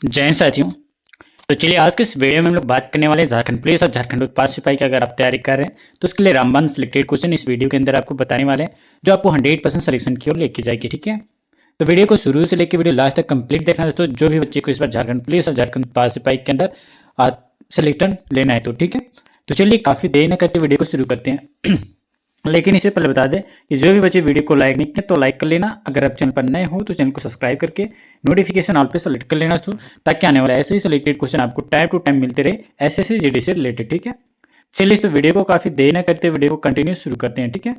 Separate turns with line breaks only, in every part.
जय हिंद साथियों। तो चलिए आज के इस वीडियो में हम लोग बात करने वाले हैं झारखंड पुलिस और झारखंड उत्पाद सिपाही की। अगर आप तैयारी कर रहे हैं तो उसके लिए रामबाण सिलेक्टेड क्वेश्चन इस वीडियो के अंदर आपको बताने वाले हैं, जो आपको 100% सिलेक्शन की ओर लेके जाएगी। ठीक है, तो वीडियो को शुरू से लेकर वीडियो लास्ट तक कंप्लीट देखना है दोस्तों। जो भी बच्चे को इस बार झारखंड पुलिस और झारखंड उत्पाद सिपाही के अंदर सिलेक्शन लेना है तो ठीक है। तो चलिए काफ़ी देर न करते वीडियो को शुरू करते हैं। लेकिन इससे पहले बता दें कि जो भी बच्चे वीडियो को लाइक नहीं किए तो लाइक कर लेना। अगर आप चैनल पर नए हो तो चैनल को सब्सक्राइब करके नोटिफिकेशन ऑल पे सेलेक्ट कर लेना दोस्तों, ताकि आने वाला ऐसे ही सिलेक्टेड क्वेश्चन आपको टाइम टू टाइम मिलते रहे एसएससी जीडी से रिलेटेड। ठीक है, चलिए तो वीडियो को काफ़ी देर न करते वीडियो को कंटिन्यू शुरू करते हैं। ठीक है,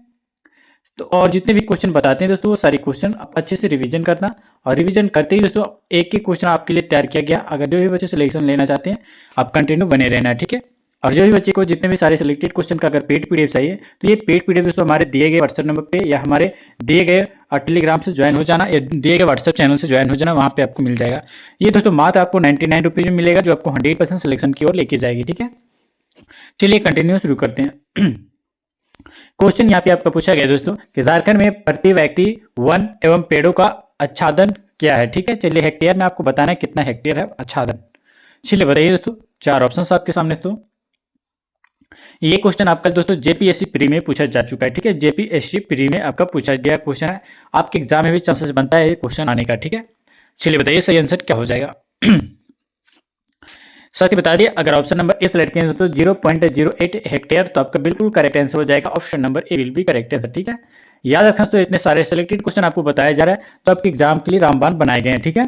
तो और जितने भी क्वेश्चन बताते हैं दोस्तों वो सारे क्वेश्चन आप अच्छे से रिवीजन करना, और रिवीजन करते ही दोस्तों एक ही क्वेश्चन आपके लिए तैयार किया गया। अगर जो भी बच्चे सिलेक्शन लेना चाहते हैं आप कंटिन्यू बने रहना। ठीक है, और जो भी बच्चे को जितने भी सारे सिलेक्टेड क्वेश्चन का अगर पेड पीडीएफ चाहिए तो ये पेड पीडीएफ दोस्तों हमारे दिए गए व्हाट्सएप नंबर पे या हमारे दिए गए टेलीग्राम से ज्वाइन हो जाना या दिए गए व्हाट्सएप चैनल से ज्वाइन हो जाना, वहाँ पे आपको मिल जाएगा। ये दोस्तों मात्र आपको 99 रुपीज़ में मिलेगा, जो आपको 100% सिलेक्शन की ओर लेके जाएगी। ठीक है, चलिए कंटिन्यू शुरू करते हैं। क्वेश्चन यहाँ पे आपका पूछा गया दोस्तों कि झारखंड में प्रति व्यक्ति वन एवं पेड़ों का आच्छादन क्या है। ठीक है, चलिए हेक्टेयर में आपको बताना है कितना हेक्टेयर है आच्छादन। चलिए बताइए दोस्तों, चार ऑप्शन आपके सामने। तो ये क्वेश्चन आपका दोस्तों जेपीएससी प्री में पूछा जा चुका है। ठीक है, जेपीएससी प्री में आपका पूछा गया क्वेश्चन है, आपके एग्जाम में भी चांसेस बनता है ये क्वेश्चन आने का। ठीक है, चलिए बताइए सही आंसर क्या हो जाएगा। साथ ही बता दिए, अगर ऑप्शन नंबर ए सेलेक्ट किया तो 0.08 हेक्टेयर, तो आपका बिल्कुल करेक्ट आंसर हो जाएगा। Option number A will be correct answer. ठीक है, याद रखना तो इतने सारे सिलेक्टेड क्वेश्चन आपको बताया जा रहा है जो आपके एग्जाम के लिए रामबाण बनाए गए हैं। ठीक है,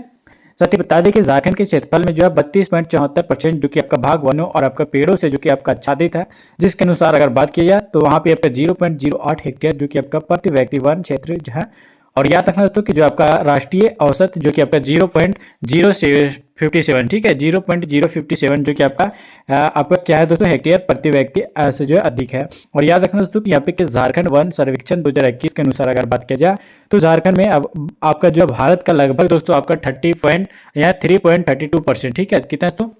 साथ ही बता दें कि झारखंड के क्षेत्रफल में जो है 32.74% जो कि आपका भाग वनों और आपका पेड़ों से जो कि आपका आच्छादित है, जिसके अनुसार अगर बात की जाए तो वहाँ पे आपका 0.08 हेक्टेयर जो कि आपका प्रति व्यक्ति वन क्षेत्र जो है। और याद रखना दोस्तों कि जो आपका राष्ट्रीय औसत जो कि आपका 0.057, ठीक है 0.057 जो कि आपका क्या है दोस्तों हेक्टेयर प्रति व्यक्ति से जो है अधिक है। और याद रखना दोस्तों कि यहाँ पे कि झारखंड वन सर्वेक्षण 2021 के अनुसार अगर बात किया जाए तो झारखंड में अब आपका जो भारत का लगभग दोस्तों आपका 3.32%, ठीक है कितना तो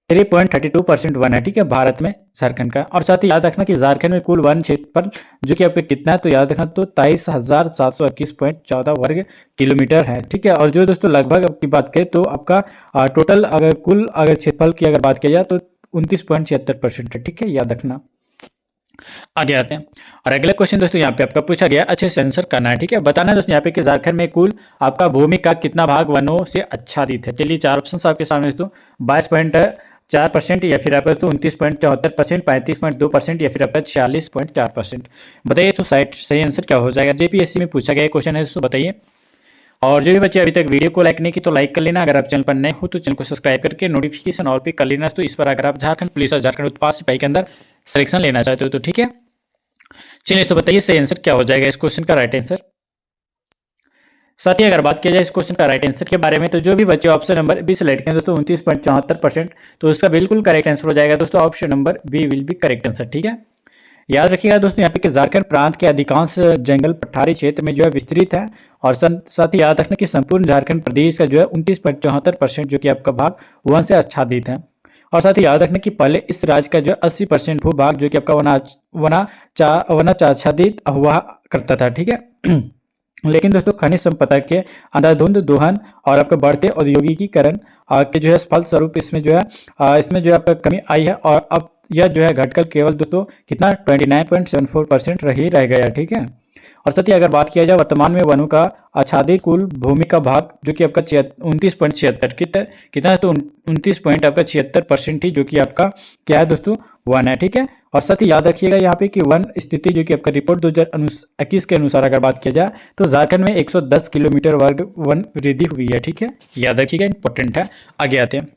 3.32% वन है। ठीक है, भारत में झारखंड का। और साथ ही याद रखना कि झारखंड में कुल वन क्षेत्रफल जो कि आपका कितना है, तो याद रखना तो 23,721.14 वर्ग किलोमीटर है। ठीक है, और जो दोस्तों लगभग आपकी बात करें तो आपका टोटल अगर कुल अगर क्षेत्रफल की अगर बात किया जाए तो 29.76% है। ठीक है, याद रखना। आगे आते हैं और अगला क्वेश्चन दोस्तों यहाँ पे आपका पूछा गया, अच्छे से आंसर करना है। ठीक है, बताना है दोस्तों यहाँ पे कि झारखंड में कुल आपका भूमि का कितना भाग वनों से आच्छादित है। चलिए चार ऑप्शन आपके सामने दोस्तों, 22.4% या फिर आपका तो 29.74%, 35.2% या फिर आपका 46.4%। बताइए तो सही आंसर क्या हो जाएगा। जेपीएससी में पूछा गया क्वेश्चन है दोस्तों, बताइए। और जो भी बच्चे अभी तक वीडियो को लाइक नहीं की तो लाइक कर लेना। अगर आप चैनल पर नए हो तो चैनल को सब्सक्राइब करके नोटिफिकेशन ऑल पे कर लेना। तो इस पर अगर आप झारखंड पुलिस और झारखंड उत्पाद सिपाही के अंदर सिलेक्शन लेना चाहते हो तो ठीक है। चलिए तो बताइए सही आंसर क्या हो जाएगा इस क्वेश्चन का राइट आंसर। साथ ही अगर बात किया जाए इस क्वेश्चन का राइट आंसर के बारे में तो जो भी बच्चे ऑप्शन नंबर बी सेलेक्ट करें दोस्तों 29.74%, तो उसका बिल्कुल करेक्ट आंसर हो जाएगा दोस्तों। Option number B will be correct answer. ठीक है, याद रखिएगा दोस्तों यहाँ पे कि झारखंड प्रांत के अधिकांश जंगल पठारी क्षेत्र में जो है विस्तृत है। और साथ ही याद रखना कि संपूर्ण झारखंड प्रदेश का जो है 29.74% जो कि आपका भाग वन से आच्छादित है। और साथ ही याद रखना कि पहले इस राज्य का जो 80% भूभाग जो कि आपका वनाच्छादित हुआ करता था। ठीक है, लेकिन दोस्तों खनिज संपदा के अंधाधुंध दोहन और आपका बढ़ते औद्योगिकीकरण के जो है फलस्वरूप इसमें जो है आपका कमी आई है। और अब यह जो है घटकर केवल दोस्तों कितना 29.74% रह गया। ठीक है, और साथ ही अगर बात किया जाए वर्तमान में वनों का आच्छादित कुल भूमि का भाग जो कि आपका 29.76 कितना है तो 29.76% ही जो कि आपका क्या है दोस्तों वन है। ठीक है, और साथ ही याद रखिएगा यहाँ पे कि वन स्थिति जो कि आपका रिपोर्ट 2021 के अनुसार अगर बात किया जाए तो झारखंड में 110 किलोमीटर वर्ग वन वृद्धि हुई है। ठीक है, याद रखिएगा इंपॉर्टेंट है। आगे आते हैं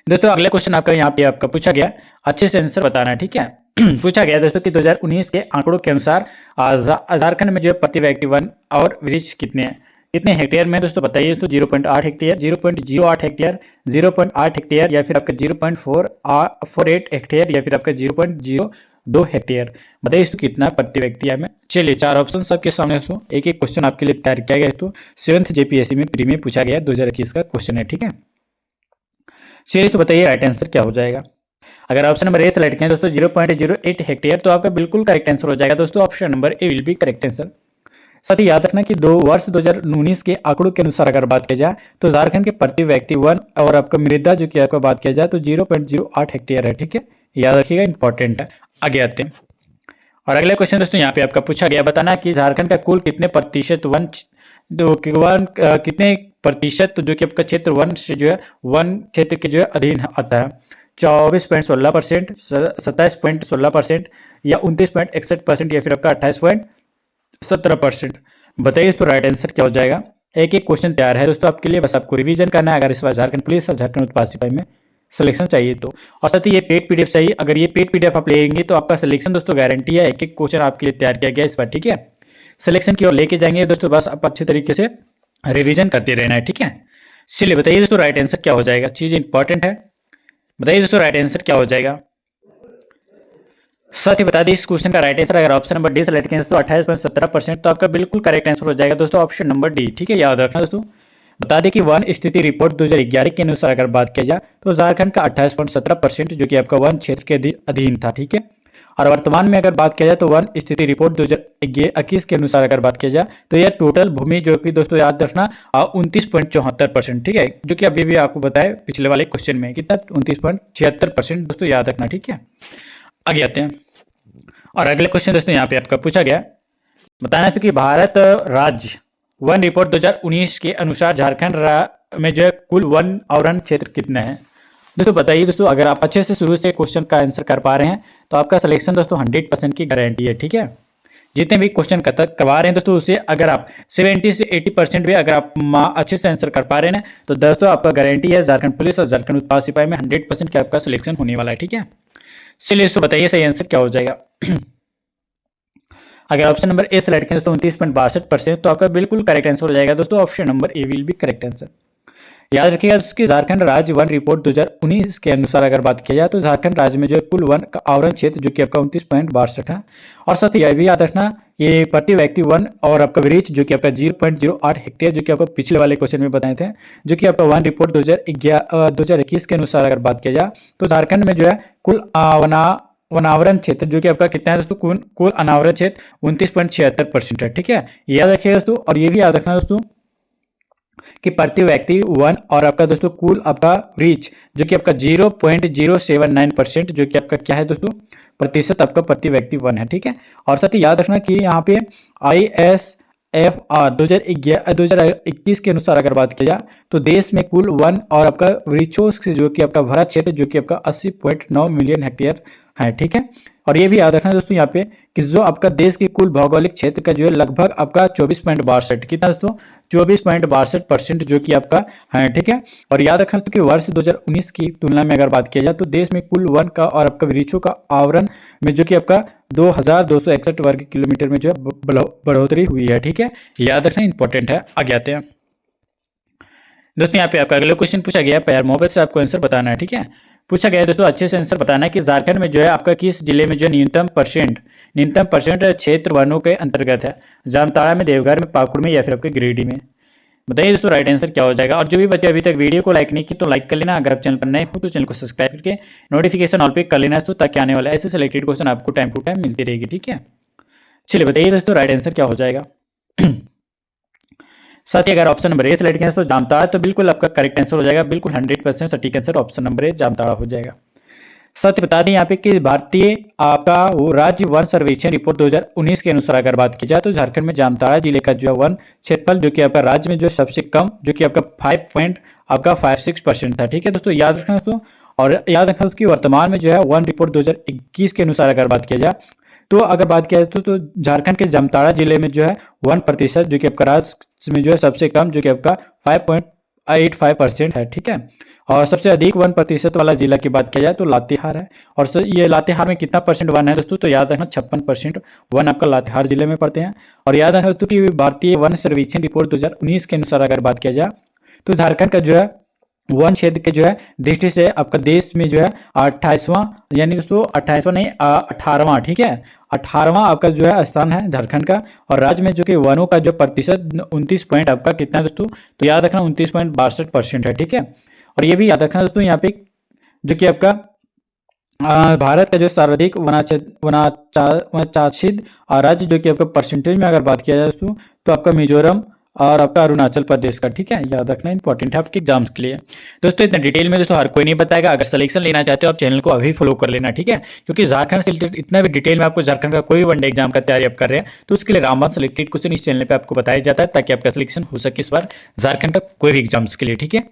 दोस्तों, अगला क्वेश्चन आपका यहाँ पे आपका पूछा गया, अच्छे से आंसर बताना है। ठीक है, पूछा गया दोस्तों कि 2019 के आंकड़ों के अनुसार झारखंड में जो है प्रति व्यक्ति वन और वृक्ष कितने हेक्टेयर में दोस्तों बताइए। तो 0.8 हेक्टेयर, 0.08 हेक्टेयर, 0.8 हेक्टेयर या फिर आपका 0.48 हेक्टेयर या फिर आपका 0.02 हेक्टेयर। बताइए इसको कितना प्रति व्यक्ति है में। चलिए चार ऑप्शन सबके सामने दोस्तों, एक एक क्वेश्चन आपके लिए तैयार किया गया है। तो 7th जेपीएससी में प्री में पूछा गया 2021 का क्वेश्चन है। ठीक है, चलिए तो बताइए राइट आंसर क्या हो जाएगा। अगर ऑप्शन नंबर ए सेलेक्ट करें दोस्तों 0.08 हेक्टेयर, तो आपका बिल्कुल करेक्ट आंसर हो जाएगा दोस्तों। Option number A will be correct answer. साथ ही याद रखना कि वर्ष 2019 के आंकड़ों के अनुसार अगर बात की जाए तो झारखंड के प्रति व्यक्ति वन और आपका मृदा जो कि आपको बात किया जाए तो 0.08 हेक्टेयर है। ठीक है, याद रखिएगा, इंपॉर्टेंट है। आगे आते हैं और अगला क्वेश्चन दोस्तों यहाँ पे आपका पूछा गया, बताना कि झारखंड का कुल कितने प्रतिशत कितने प्रतिशत जो कि आपका क्षेत्र वन से जो है वन क्षेत्र के जो है अधीन आता है। 24.16%, 27.16% या 29.61% या फिर आपका 28.17%। बताइए तो राइट आंसर क्या हो जाएगा। एक एक क्वेश्चन तैयार है दोस्तों आपके लिए, बस आपको रिवीजन करना है अगर इस बार झारखंड पुलिस और झारखंड उत्पाद सिपाही में सिलेक्शन चाहिए तो। और साथ ही ये पेड पीडीएफ चाहिए, अगर ये पेड पीडीएफ आप लेंगे तो आपका सिलेक्शन दोस्तों गारंटी है। एक एक क्वेश्चन आपके लिए तैयार किया गया इस बार। ठीक है, सिलेक्शन की ओर लेके जाएंगे दोस्तों, बस आप अच्छे तरीके से रिवीजन करते रहना है। ठीक है, चलिए बताइए दोस्तों राइट आंसर क्या हो जाएगा, चीज इंपॉर्टेंट है। बताइए दोस्तों राइट आंसर क्या हो जाएगा। साथ ही बता दें इस क्वेश्चन का राइट आंसर अगर ऑप्शन नंबर डी सेलेक्ट करें दोस्तों 28.17%, तो आपका बिल्कुल करेक्ट आंसर हो जाएगा दोस्तों ऑप्शन नंबर डी। ठीक है, याद रखना दोस्तों। बता दें कि वन स्थिति रिपोर्ट 2011 के अनुसार अगर बात किया जाए तो झारखंड का 28.17% जो कि आपका वन क्षेत्र के अधीन था। ठीक है, और वर्तमान में अगर बात किया जाए तो वन स्थिति रिपोर्ट 2021 के अनुसार अगर बात किया जाए तो यह टोटल भूमि जो कि दोस्तों याद रखना 29.74%। ठीक है, जो कि अभी भी आपको बताया पिछले वाले क्वेश्चन में कितना 29.76% दोस्तों याद रखना। ठीक है, आगे आते हैं और अगले क्वेश्चन दोस्तों यहाँ पे आपका पूछा गया, बताना था कि भारत राज्य वन रिपोर्ट 2019 के अनुसार झारखंड में जो है कुल वन आवरण क्षेत्र कितना है। दोस्तों बताइए दोस्तों, अगर आप अच्छे से शुरू से क्वेश्चन का आंसर कर पा रहे हैं तो आपका सिलेक्शन दोस्तों 100% की गारंटी है। ठीक है, जितने भी क्वेश्चन करवा रहे हैं दोस्तों उसे अगर आप 70 से 80% भी अगर आप अच्छे से आंसर कर पा रहे हैं तो दोस्तों आपका गारंटी है झारखंड पुलिस और झारखंड उत्पाद सिपाही में 100% का आपका सिलेक्शन होने वाला है। ठीक है, चलिए दोस्तों बताइए सही आंसर क्या हो जाएगा। अगर ऑप्शन नंबर ए सेलेक्ट करें दोस्तों 29.62%, तो आपका बिल्कुल करेक्ट आंसर हो जाएगा दोस्तों option number A will be correct answer. याद रखिएगा उसकी झारखंड राज्य वन रिपोर्ट 2019 के अनुसार अगर बात किया जाए तो झारखंड राज्य में जो है कुल वन का आवरण क्षेत्र जो कि आपका 29.62 है। और साथ ही यह भी याद रखना ये प्रति व्यक्ति वन और आपका वृक्ष जो कि आपका 0.08 हेक्टेयर जो कि आपको पिछले वाले क्वेश्चन में बताए थे, जो कि आपका वन रिपोर्ट 2021 के अनुसार अगर बात किया जाए तो झारखंड में जो है कुल वनावरण क्षेत्र जो कि आपका कितना है दोस्तों, कुल अनावरण क्षेत्र 29.76% है। ठीक है, याद रखिएगा दोस्तों। और ये भी याद रखना दोस्तों कि प्रति व्यक्ति वन और आपका दोस्तों कुल आपका वृक्ष जो कि आपका 0.079% जो कि आपका क्या है दोस्तों प्रतिशत आपका प्रति व्यक्ति वन है। ठीक है, और साथ ही याद रखना कि यहाँ पे ISFR 2021 के अनुसार अगर बात की जाए तो देश में कुल वन और आपका वृक्षों से जो कि आपका भरा क्षेत्र जो कि आपका 80.9 मिलियन हेक्टेयर है। ठीक है, और ये भी याद रखना दोस्तों यहाँ पे कि जो आपका देश के कुल भौगोलिक क्षेत्र का जो है लगभग आपका 24.62 कितना दोस्तों 24.62% जो कि आपका है। ठीक है, और याद रखना तो कि वर्ष 2019 की तुलना में अगर बात किया जाए तो देश में कुल वन का और आपका वृक्षों का आवरण में जो कि आपका 2261 वर्ग किलोमीटर में जो है बढ़ोतरी हुई है। ठीक है, याद रखना इंपॉर्टेंट है। आगे आते हैं दोस्तों, यहाँ पे आपका अगला क्वेश्चन पूछा गया पैर मोबाइल से आपको आंसर बताना है। ठीक है, पूछा गया है दोस्तों अच्छे से आंसर बताना है कि झारखंड में जो है आपका किस जिले में जो न्यूनतम परसेंट क्षेत्र वनों के अंतर्गत है। जामताड़ा में, देवघर में, पाकुड़ में या फिर आपके गिरिडीह में। बताइए दोस्तों राइट आंसर क्या हो जाएगा। और जो भी बच्चे अभी तक वीडियो को लाइक नहीं की तो लाइक कर लेना, अगर आप चैनल पर नए हो तो चैनल को सब्सक्राइब करके नोटिफिकेशन ऑल पे कर लेना दोस्तों, ताकि आने वाला ऐसे सिलेक्टेड क्वेश्चन आपको टाइम टू टाइम मिलती रहेगी। ठीक है, चलिए बताइए दोस्तों राइट आंसर क्या हो जाएगा। साथ ही अगर ऑप्शन नंबर ए सेलेक्ट करें तो जामताड़ा, तो बिल्कुल आपका करेक्ट आंसर हो जाएगा, बिल्कुल 100% सटीक answer option number A Jamtara हो जाएगा। साथ ही बता दें यहाँ पे कि भारतीय आपका वो राज्य वन सर्वेक्षण रिपोर्ट 2019 के अनुसार अगर बात की जाए तो झारखंड में जामताड़ा जिले का जो वन क्षेत्रफल जो कि आपका राज्य में जो सबसे कम जो कि आपका 5.56% था। ठीक है दोस्तों, याद रखना दोस्तों। और याद रखना उसकी वर्तमान में जो है वन रिपोर्ट 2021 के अनुसार अगर बात किया जाए तो अगर बात किया जाए तो झारखंड के जामताड़ा जिले में जो है 1% जो कि आपका राज्य में जो है सबसे कम जो कि आपका 5.85% है। ठीक है, और सबसे अधिक 1% वाला जिला की बात किया जाए तो लातेहार है। और ये लातेहार में कितना परसेंट वन है दोस्तों, तो याद रखना 56% वन आपका लातेहार जिले में पड़ते हैं। और याद रखना दोस्तों कि भारतीय वन सर्वेक्षण रिपोर्ट 2019 के अनुसार अगर बात किया जाए तो झारखंड का जो है वन क्षेत्र के जो है दृष्टि से आपका देश में जो है 28वां यानी दोस्तों 28वां नहीं 18वां। ठीक है, 18वां आपका जो है स्थान है झारखंड का। और राज्य में जो कि वनों का जो प्रतिशत 29 पॉइंट आपका कितना है दोस्तों, तो याद रखना 29.62% है। ठीक है, और ये भी याद रखना दोस्तों यहाँ पे जो कि आपका भारत का जो सर्वाधिक वनाच्छादित राज्य जो कि आपका परसेंटेज में अगर बात किया जाए दोस्तों, तो आपका मिजोरम और आपका अरुणाचल प्रदेश का, ठीक है, याद रखना इंपॉर्टेंट है आपके एग्जाम्स के लिए। दोस्तों इतना डिटेल में दोस्तों हर कोई नहीं बताएगा, अगर सिलेक्शन लेना चाहते हो आप चैनल को अभी फॉलो कर लेना, ठीक है, क्योंकि झारखंड से रिलेटेड इतना भी डिटेल में आपको झारखंड का कोई वनडे एग्जाम का तैयारी आप कर रहे हैं तो उसके लिए रामबन सिलेक्टेड क्वेश्चन इस चैनल पर आपको बताया जाता है, ताकि आपका सिलेक्शन हो सके इस बार झारखंड का कोई भी एग्जाम्स के लिए, ठीक है।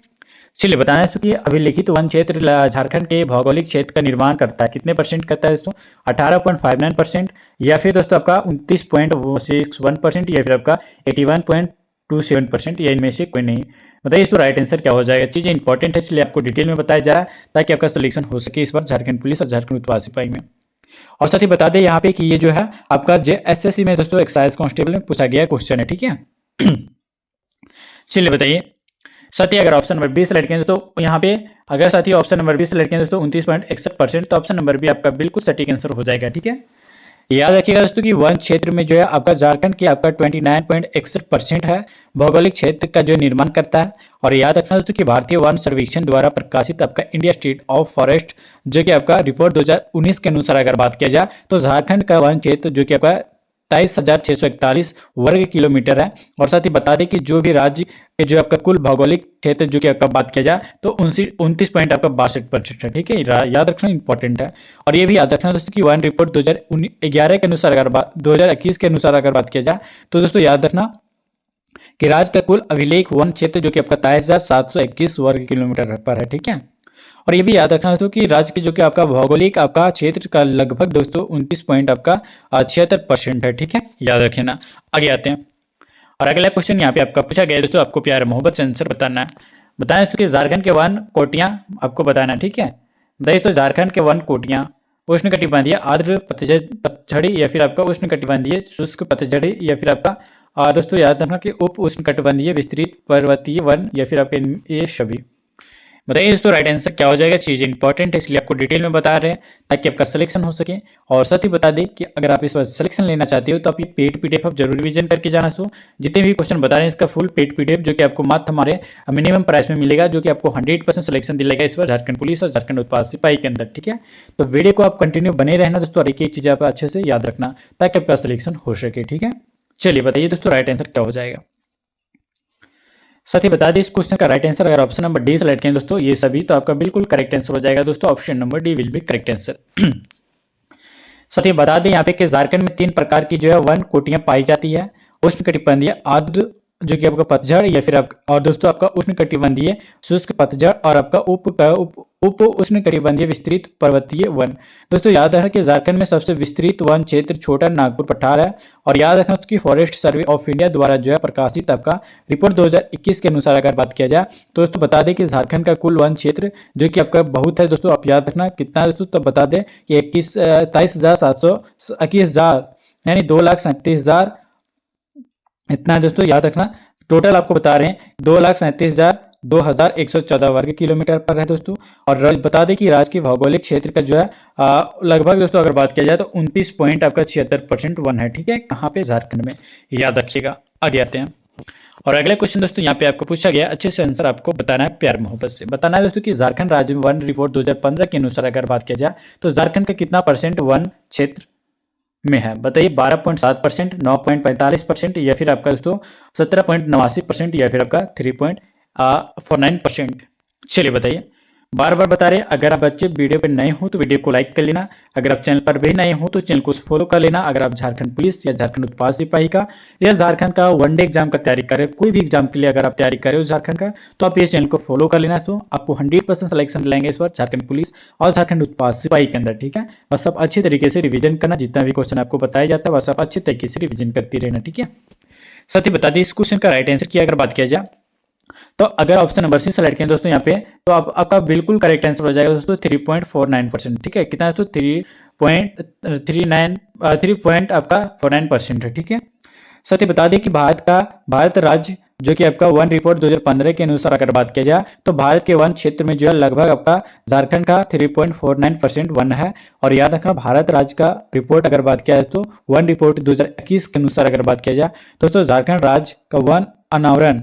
चलिए बताना है कि अभिलिखित वन क्षेत्र झारखंड के भौगोलिक क्षेत्र का निर्माण करता है, कितने परसेंट करता है दोस्तों, 18.59%, या फिर दोस्तों आपका 29.61%, या फिर आपका 81.27%, या इनमें से कोई नहीं। बताइए इसको राइट आंसर क्या हो जाएगा। चीज़ें इंपॉर्टेंट है इसलिए आपको डिटेल में बताया जा रहा है, ताकि आपका सिलेक्शन हो सके इस बार झारखंड पुलिस और झारखंड उत्पाद सिपाही में। और साथ ही बता दें यहाँ पे कि ये जो है आपका JSSC में दोस्तों एक्साइज कांस्टेबल में पूछा गया क्वेश्चन है, ठीक है। चलिए बताइए साथी, अगर ऑप्शन नंबर 20 सेलेक्ट करें तो यहाँ पे अगर साथी ऑप्शन नंबर 20 सेलेक्ट करें दोस्तों 29.61%, तो ऑप्शन नंबर बी आपका बिल्कुल सटीक आंसर हो जाएगा, ठीक है। याद रखिएगा दोस्तों कि वन क्षेत्र में जो है आपका झारखंड के आपका 29.61% है भौगोलिक क्षेत्र का जो निर्माण करता है। और याद रखना दोस्तों कि भारतीय वन सर्वेक्षण द्वारा प्रकाशित आपका इंडिया स्टेट ऑफ फॉरेस्ट जो कि आपका रिपोर्ट 2019 के अनुसार अगर बात किया जाए तो झारखंड का वन क्षेत्र जो कि आपका 23,641 वर्ग किलोमीटर है। और साथ ही बता दें कि जो भी राज्य के जो आपका कुल भौगोलिक क्षेत्र जो कि आपका बात किया जाए तो 29.62% है, ठीक है, याद रखना इंपॉर्टेंट है। और ये भी याद रखना दोस्तों कि वन रिपोर्ट 2011 के अनुसार अगर 2021 के अनुसार अगर बात किया जाए तो दोस्तों याद रखना कि राज्य का कुल अभिलेख वन क्षेत्र जो कि आपका 23,721 वर्ग किलोमीटर पर है, ठीक है। और ये भी याद रखना दोस्तों कि राज्य की जो कि आपका भौगोलिक आपका क्षेत्र का लगभग दोस्तों 29 पॉइंट आपका 76% है, ठीक है, याद रखना। आगे आते हैं और अगला क्वेश्चन यहाँ पे आपका पूछा गया दोस्तों, आपको प्यार मोहब्बत से आंसर बताना है। बताएं कि झारखंड के वन कोटियां आपको बताना है, ठीक है। बताइए तो झारखंड के वन कोटियां उष्णकटिबंधीय आर्द्र पतझड़ी या फिर आपका उष्णकटिबंधीय शुष्क पतझड़ी या फिर आपका दोस्तों याद रखना कि उप उष्णकटिबंधीय विस्तृत पर्वतीय वन या फिर आपके ये सभी। बताइए दोस्तों राइट आंसर क्या हो जाएगा। चीज़ इंपॉर्टेंट है इसलिए आपको डिटेल में बता रहे हैं ताकि आपका सिलेक्शन हो सके। और साथ ही बता दें कि अगर आप इस बार सिलेक्शन लेना चाहते हो तो आप ये पेड पीडीएफ आप जरूर रिवीजन करके जाना। सो जितने भी क्वेश्चन बता रहे हैं इसका फुल पेड पीडीएफ जो कि आपको मात्र हमारे मिनिमम प्राइस में मिलेगा, जो कि आपको 100% सिलेक्शन दिलेगा इस बार झारखंड पुलिस और झारखंड उत्पाद सिपाही के अंदर, ठीक है। तो वीडियो को आप कंटिन्यू बने रहना दोस्तों और एक एक चीज़ आप अच्छे से याद रखना ताकि आपका सिलेक्शन हो सके, ठीक है। चलिए बताइए दोस्तों राइट आंसर क्या हो जाएगा। साथ ही बता दें इस क्वेश्चन का राइट आंसर अगर ऑप्शन नंबर डी सेलेक्ट करें दोस्तों ये सभी तो आपका बिल्कुल करेक्ट आंसर हो जाएगा दोस्तों, option number D will be correct answer. साथ ही बता दें यहाँ पे कि झारखंड में 3 प्रकार की जो है वन कोटियां पाई जाती है, उष्णकटिबंधीय आर्द्र जो कि आपका पतझड़ या फिर और दोस्तों आपका उष्णकटिबंधीय शुष्क पतझड़ और आपका उप उष्णकटिबंधीय विस्तृत पर्वतीय वन। दोस्तों याद रखना कि झारखंड में सबसे विस्तृत वन क्षेत्र छोटा नागपुर पठार है। और याद रखना कि फॉरेस्ट सर्वे ऑफ इंडिया द्वारा जो है प्रकाशित आपका रिपोर्ट 2021 के अनुसार अगर बात किया जाए तो दोस्तों बता दें कि झारखंड का कुल वन क्षेत्र जो कि आपका बहुत है दोस्तों, आप याद रखना कितना है दोस्तों, तो बता दें कि 21,721 यानी 2,37,000 इतना है दोस्तों, याद रखना। टोटल आपको बता रहे हैं 2,37,214 वर्ग किलोमीटर पर है दोस्तों। और बता दें कि राज्य के भौगोलिक क्षेत्र का जो है लगभग दोस्तों अगर बात किया जाए तो 29 पॉइंट आपका 76% वन है, ठीक है, कहाँ पे, झारखंड में, याद रखिएगा। आगे आते हैं और अगला क्वेश्चन दोस्तों यहाँ पे आपको पूछा गया, अच्छे से आंसर आपको बताना है, प्यार मोहब्बत से बताना है दोस्तों कि झारखंड राज्य वन रिपोर्ट 2015 के अनुसार अगर बात किया जाए तो झारखंड का कितना परसेंट वन क्षेत्र में है। बताइए 12.7%, 9.45% या फिर आपका दोस्तों 17.89% या फिर आपका 3.49%। चलिए बताइए, बार बार बता रहे हैं अगर आप बच्चे वीडियो पे नए हो तो वीडियो को लाइक कर लेना, अगर आप चैनल पर भी नए हो तो चैनल को फॉलो कर लेना। अगर आप झारखंड पुलिस या झारखंड उत्पाद सिपाही का या झारखंड का वनडे एग्जाम का तैयारी कर रहे हो, कोई भी एग्जाम के लिए अगर आप तैयारी कर रहे हो झारखंड का, तो आप ये चैनल को फॉलो कर लेना। तो आपको 100% सिलेक्शन दिलाएंगे इस बार झारखंड पुलिस और झारखंड उत्पाद सिपाही के अंदर, ठीक है। बस सब अच्छी तरीके से रिविजन करना, जितना भी क्वेश्चन आपको बताया जाता है बस आप अच्छे तरीके से रिविजन करती रहना, ठीक है। साथ ही बता दी इस क्वेश्चन का राइट आंसर की अगर बात किया जाए तो अगर ऑप्शन नंबर सी सेलेक्ट करें दोस्तों यहाँ पे तो आपका बिल्कुल करेक्ट आंसर हो जाएगा दोस्तों 3.49%, ठीक है, कितना दोस्तों 3 आपका 49% है, ठीक है। साथ ही बता दें कि भारत राज्य जो कि आपका वन रिपोर्ट 2015 के अनुसार अगर बात किया जाए तो भारत के वन क्षेत्र में जो है लगभग आपका झारखंड का 3.49% वन है। और याद रखना भारत राज्य का रिपोर्ट अगर बात किया जाए तो वन रिपोर्ट 2021 के अनुसार अगर बात किया जाए दोस्तों झारखंड राज्य का वन अनावरण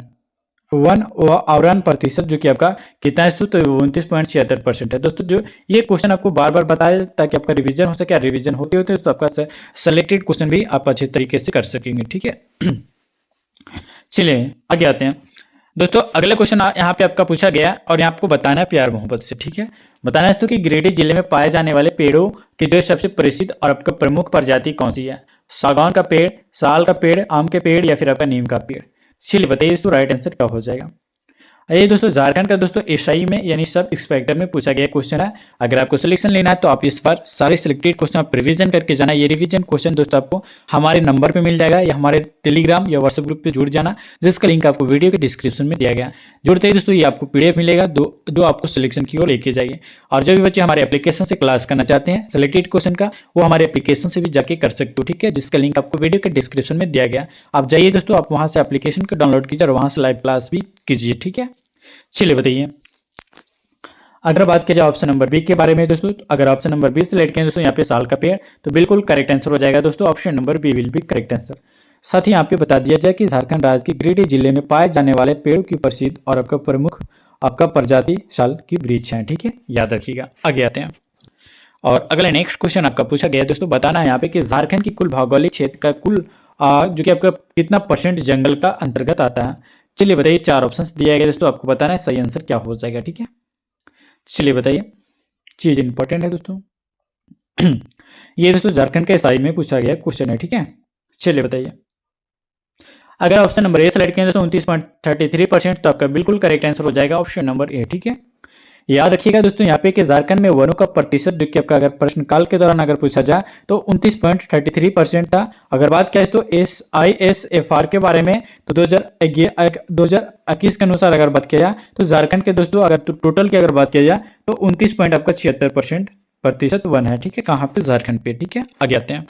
वन आवरण प्रतिशत जो कि आपका कितना है, तो 29.76% है दोस्तों। जो ये क्वेश्चन आपको बार बार बताया ताकि आपका रिवीजन हो सके। रिवीजन होते होते तो आपका सेलेक्टेड क्वेश्चन भी आप अच्छे तरीके से कर सकेंगे, ठीक है। चलिए आगे आते हैं दोस्तों। अगला क्वेश्चन यहाँ पे आपका पूछा गया और यहाँ आपको बताना है प्यार मोहब्बत से, ठीक है। बताना है तो कि गिरिडीह जिले में पाए जाने वाले पेड़ों की जो सबसे प्रसिद्ध और आपका प्रमुख प्रजाति कौन सी है। सागौन का पेड़, साल का पेड़, आम के पेड़ या फिर आपका नीम का पेड़। चलिए बताइए इसको राइट आंसर क्या हो जाएगा। ये दोस्तों झारखंड का दोस्तों एसआई में यानी सब इंस्पेक्टर में पूछा गया क्वेश्चन है। अगर आपको सिलेक्शन लेना है तो आप इस बार सारे सिलेक्टेड क्वेश्चन आप रिवीजन करके जाना। ये रिवीजन क्वेश्चन दोस्तों आपको हमारे नंबर पे मिल जाएगा या हमारे टेलीग्राम या व्हाट्सएप ग्रुप पे जुड़ जाना, जिसका लिंक आपको वीडियो के डिस्क्रिप्शन में दिया गया। जुड़ते ही दोस्तों ये आपको पीडीएफ मिलेगा जो आपको सिलेक्शन की ओर लेके जाइए। और जो भी बच्चे हमारे एप्लीकेशन से क्लास करना चाहते हैं सिलेक्टेड क्वेश्चन का, वो हमारे एप्लीकेशन से भी जाके कर सकते हो, ठीक है, जिसका लिंक आपको वीडियो के डिस्क्रिप्शन में दिया गया। आप जाइए दोस्तों, आप वहां से एप्लीकेशन को डाउनलोड कीजिए और वहां से लाइव क्लास भी कीजिए, ठीक है। चलिए बताइए अगर बात की जाए ऑप्शन नंबर बी के बारे में दोस्तों, अगर ऑप्शन नंबर बी सिलेक्ट करें दोस्तों यहाँ पे साल का पेड़, तो बिल्कुल करेक्ट आंसर हो जाएगा दोस्तों। Option number B will be correct answer. साथ ही यहाँ पे बता दिया जाए कि झारखंड राज्य के गिरिडीह जिले में पाए जाने वाले पेड़ों की प्रसिद्ध और आपका प्रमुख आपका प्रजाति साल की वृक्ष है, ठीक है, याद रखिएगा। आगे आते हैं और अगला नेक्स्ट क्वेश्चन आपका पूछा गया दोस्तों। बताना है यहाँ पे कि झारखंड की कुल भौगोलिक क्षेत्र का कुल जो कि आपका कितना परसेंट जंगल का अंतर्गत आता है। चलिए बताइए, चार ऑप्शंस दिया गया दोस्तों, आपको बताना है सही आंसर क्या हो जाएगा, ठीक है। चलिए बताइए, चीज इंपॉर्टेंट है दोस्तों। ये दोस्तों झारखंड के एसआई में पूछा गया क्वेश्चन है, ठीक है। चलिए बताइए अगर ऑप्शन नंबर ए सेलेक्ट करें दोस्तों 29.33%, तो आपका बिल्कुल करेक्ट आंसर हो जाएगा ऑप्शन नंबर ए, ठीक है। याद रखिएगा दोस्तों यहाँ पे कि झारखंड में वनों का प्रतिशत जो कि आपका अगर प्रश्नकाल के दौरान अगर पूछा जाए तो 29.33% था। अगर बात किया तो SISFR के बारे में तो 2021 के अनुसार अगर बात किया जाए तो झारखंड के दोस्तों अगर टोटल की अगर बात किया जाए तो 29.76% प्रतिशत वन है, ठीक है, कहाँ पे, झारखंड पे, ठीक है। आगे आते हैं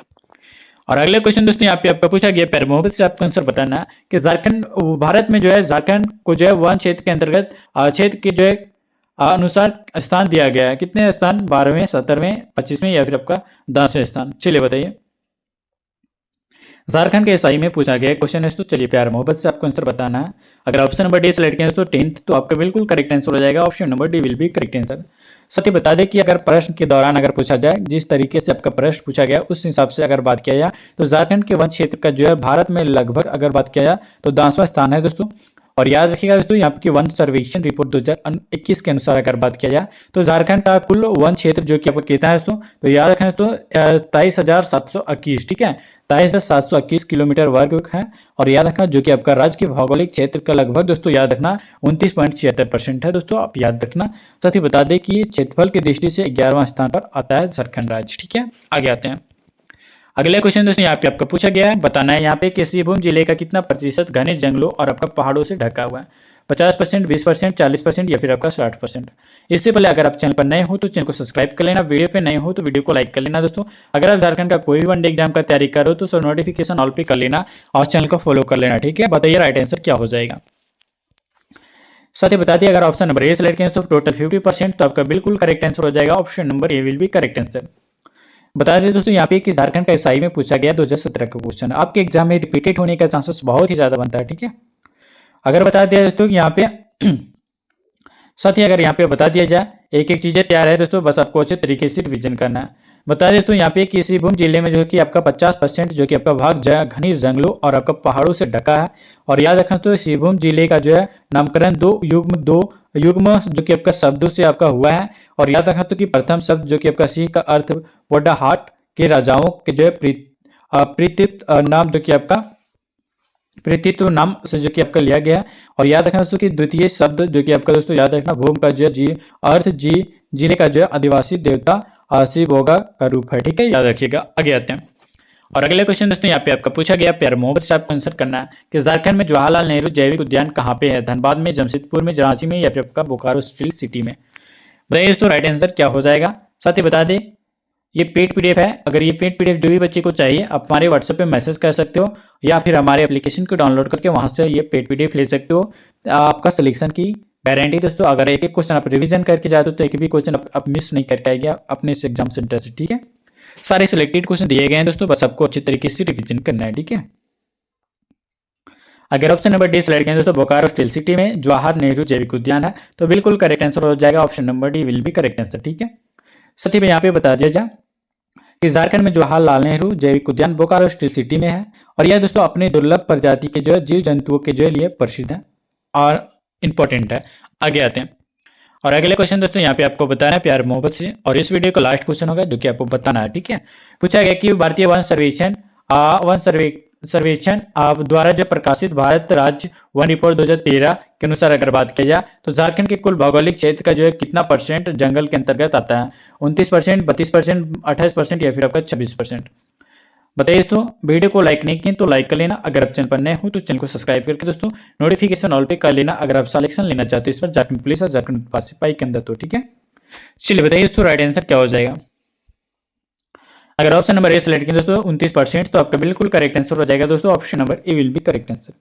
और अगले क्वेश्चन दोस्तों यहाँ पे आपका पूछा गया प्यार मोहब्बत से आपको आंसर बताना कि झारखंड भारत में जो है झारखंड को जो है वन क्षेत्र के अंतर्गत क्षेत्र के जो है अनुसार स्थान दिया गया है। कितने स्थान, 12वें, 17वें, 25वें या फिर आपका 10वें स्थान। चलिए बताइए झारखंड के एसआई में पूछा गया क्वेश्चन है तो चलिए प्यार मोहब्बत से आपको आंसर बताना है। अगर ऑप्शन नंबर डी सेलेक्ट करें तो 10th, तो आपका बिल्कुल करेक्ट आंसर हो जाएगा option number D will be correct answer. साथ ही बता दें कि अगर प्रश्न के दौरान अगर पूछा जाए जिस तरीके से आपका प्रश्न पूछा गया उस हिसाब से अगर बात किया जाए तो झारखंड के वन क्षेत्र का जो है भारत में लगभग अगर बात किया जाए तो 10वां स्थान है दोस्तों। और याद रखिएगा दोस्तों यहाँ की वन सर्वेक्षण रिपोर्ट 2021 के अनुसार अगर बात किया जाए तो झारखंड का कुल वन क्षेत्र जो कि आपको कितना है दोस्तों, तो याद रखना तो 23,721, ठीक है, 23,721 किलोमीटर वर्ग है। और याद रखना जो कि आपका राज्य के भौगोलिक क्षेत्र का लगभग दोस्तों याद रखना 29.76% है दोस्तों, आप याद रखना। साथ ही बता दें कि क्षेत्रफल की दृष्टि से 11वां स्थान पर आता है झारखंड राज्य, ठीक है। आगे आते हैं अगले क्वेश्चन दोस्तों यहाँ पे आपका पूछा गया है। बताना है यहाँ पे कि श्रीभूम जिले का कितना प्रतिशत घने जंगलों और आपका पहाड़ों से ढका हुआ है। 50%, 20%, 40% या फिर आपका 60%। इससे पहले अगर आप चैनल पर नए हो तो चैनल को सब्सक्राइब कर लेना, वीडियो पे नए हो तो वीडियो को लाइक कर लेना दोस्तों। अगर आप झारखंड का कोई भी वनडे एग्जाम का तैयारी करो तो सर नोटिफिकेशन ऑल पे कर लेना और चैनल को फॉलो कर लेना, ठीक है। बताइए राइट आंसर क्या हो जाएगा। साथ ही बता दिए अगर ऑप्शन नंबर ए सेलेक्ट करें तो टोटल 50%, तो आपका बिल्कुल करेक्ट आंसर हो जाएगा option number A will be correct answer. बता दें दोस्तों यहाँ पे कि झारखंड का एसआई में पूछा गया 2017 का क्वेश्चन, आपके एग्जाम में रिपीटेड होने का चांसेस बहुत ही ज्यादा बनता है, ठीक है। अगर बता दिया दोस्तों यहाँ पे साथ ही अगर यहाँ पे बता दिया जाए एक एक चीजें तैयार है दोस्तों, बस आपको अच्छे तरीके से रिविजन करना है। बता दें तो यहाँ पे कि श्रीभूम जिले में जो कि आपका 50% जो कि आपका भाग घनी जंगलों और आपका पहाड़ों से ढका है। और याद रखना तो श्रीभूम जिले का जो है नामकरण दो युग्म जो कि आपका शब्दों से आपका हुआ है। और याद रखना तो कि प्रथम शब्द जो कि आपका सी का अर्थ वोडाहाट के राजाओं के जो है प्रीतित्व नाम जो कि आपका पृथ्वीत्व नाम से जो कि आपका लिया गया। और याद रखना दोस्तों कि द्वितीय शब्द जो कि आपका दोस्तों याद रखना भूम का जो जी अर्थ जिले का जो है आदिवासी देवता शिव भोगा का रूप है, ठीक है, याद रखिएगा। आगे आते हैं और अगले क्वेश्चन दोस्तों यहाँ पे आपका पूछा गया प्यार मोहब्बत से आपको आंसर करना है कि झारखंड में जवाहरलाल नेहरू जैविक उद्यान कहाँ पे है। धनबाद में, जमशेदपुर में, रांची में या फिर आपका बोकारो स्टील सिटी में। बताइए दोस्तों राइट आंसर क्या हो जाएगा। साथ ही बता दें ये पेड पीडीएफ है। अगर ये पेड पीडीएफ जो भी बच्चे को चाहिए आप हमारे व्हाट्सएप पे मैसेज कर सकते हो या फिर हमारे एप्लीकेशन को डाउनलोड करके वहां से ये पेड पीडीएफ ले सकते हो। आपका सिलेक्शन की गारंटी दोस्तों, अगर एक एक क्वेश्चन आप रिवीजन करके जाते हो तो एक भी क्वेश्चन आप मिस नहीं करके आएंगे अपने इस एग्जाम सेंटर से, ठीक है। सारे सिलेक्टेड क्वेश्चन दिए गए हैं दोस्तों, बस आपको अच्छे तरीके से रिवीजन करना है, ठीक है। अगर ऑप्शन नंबर डी सेलेक्ट करें दोस्तों बोकारो स्टील सिटी में जवाहर नेहरू जैविक उद्यान है, तो बिल्कुल करेक्ट आंसर हो जाएगा option number D will be correct answer. ठीक है, साथ ही में यहाँ पे बता दिया जाए कि झारखंड में जवाहरलाल नेहरू जैविक उद्यान बोकारो स्टील सिटी में है, और यह दोस्तों अपने दुर्लभ प्रजाति के जो है जीव जंतुओं के जो है लिए प्रसिद्ध है और इम्पोर्टेंट है। आगे आते हैं और अगले क्वेश्चन दोस्तों यहाँ पे आपको बताना है प्यार मोहब्बत से, और इस वीडियो का लास्ट क्वेश्चन होगा जो कि आपको बताना है। ठीक है, पूछा गया कि भारतीय वन सर्वेक्षण द्वारा जो प्रकाशित भारत राज्य वन रिपोर्ट 2013 के अनुसार अगर बात किया जाए तो झारखंड के कुल भौगोलिक क्षेत्र का जो है कितना परसेंट जंगल के अंतर्गत आता है? 29%, 32%, 28% या फिर आपका 26%? बताइए दोस्तों। वीडियो को लाइक नहीं किए तो लाइक कर लेना, अगर आप चैनल पर नए हो तो चैनल को सब्सक्राइब करके दोस्तों नोटिफिकेशन ऑल पे कर लेना, अगर आप सिलेक्शन लेना चाहते हो इस पर झारखंड पुलिस और झारखंड उत्पाद सिपाही के अंदर तो। ठीक है, चलिए बताइए दोस्तों राइट आंसर क्या हो जाएगा। अगर ऑप्शन नंबर ए सेलेक्ट किया दोस्तों 29%, तो आपका बिल्कुल करेक्ट आंसर हो जाएगा दोस्तों option number A will be correct answer.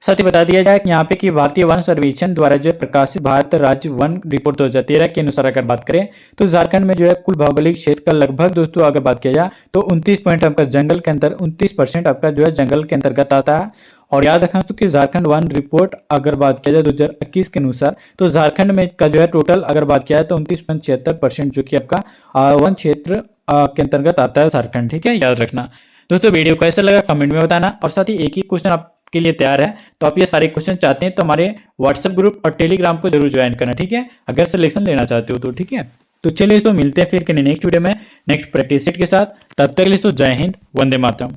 साथ ही बता दिया जाए कि यहाँ पे कि भारतीय वन सर्वेक्षण द्वारा जो प्रकाशित भारत राज्य वन रिपोर्ट 2013 के अनुसार अगर बात करें तो झारखंड में जो है कुल भौगोलिक क्षेत्र का लगभग दोस्तों अगर बात किया जाए तो 29% आपका जंगल के अंदर 29% आपका जो है जंगल के अंतर्गत आता है। और याद रखना तो कि झारखंड वन रिपोर्ट अगर बात किया जाए 2021 के अनुसार तो झारखंड में का जो है टोटल अगर बात किया जाए तो 29.76% जो कि आपका वन क्षेत्र के अंतर्गत आता है झारखंड। ठीक है, याद रखना दोस्तों। वीडियो कैसा लगा कमेंट में बताना, और साथ ही एक ही क्वेश्चन आपके लिए तैयार है, तो आप ये सारे क्वेश्चन चाहते हैं तो हमारे व्हाट्सएप ग्रुप और टेलीग्राम को जरूर ज्वाइन करना। ठीक है, अगर सिलेक्शन लेना चाहते हो तो। ठीक है, तो चलिए तो मिलते हैं फिर नेक्स्ट वीडियो में नेक्स्ट प्रैक्टिस सेट के साथ। तब तक के लिए तो जय हिंद, वंदे मातरम।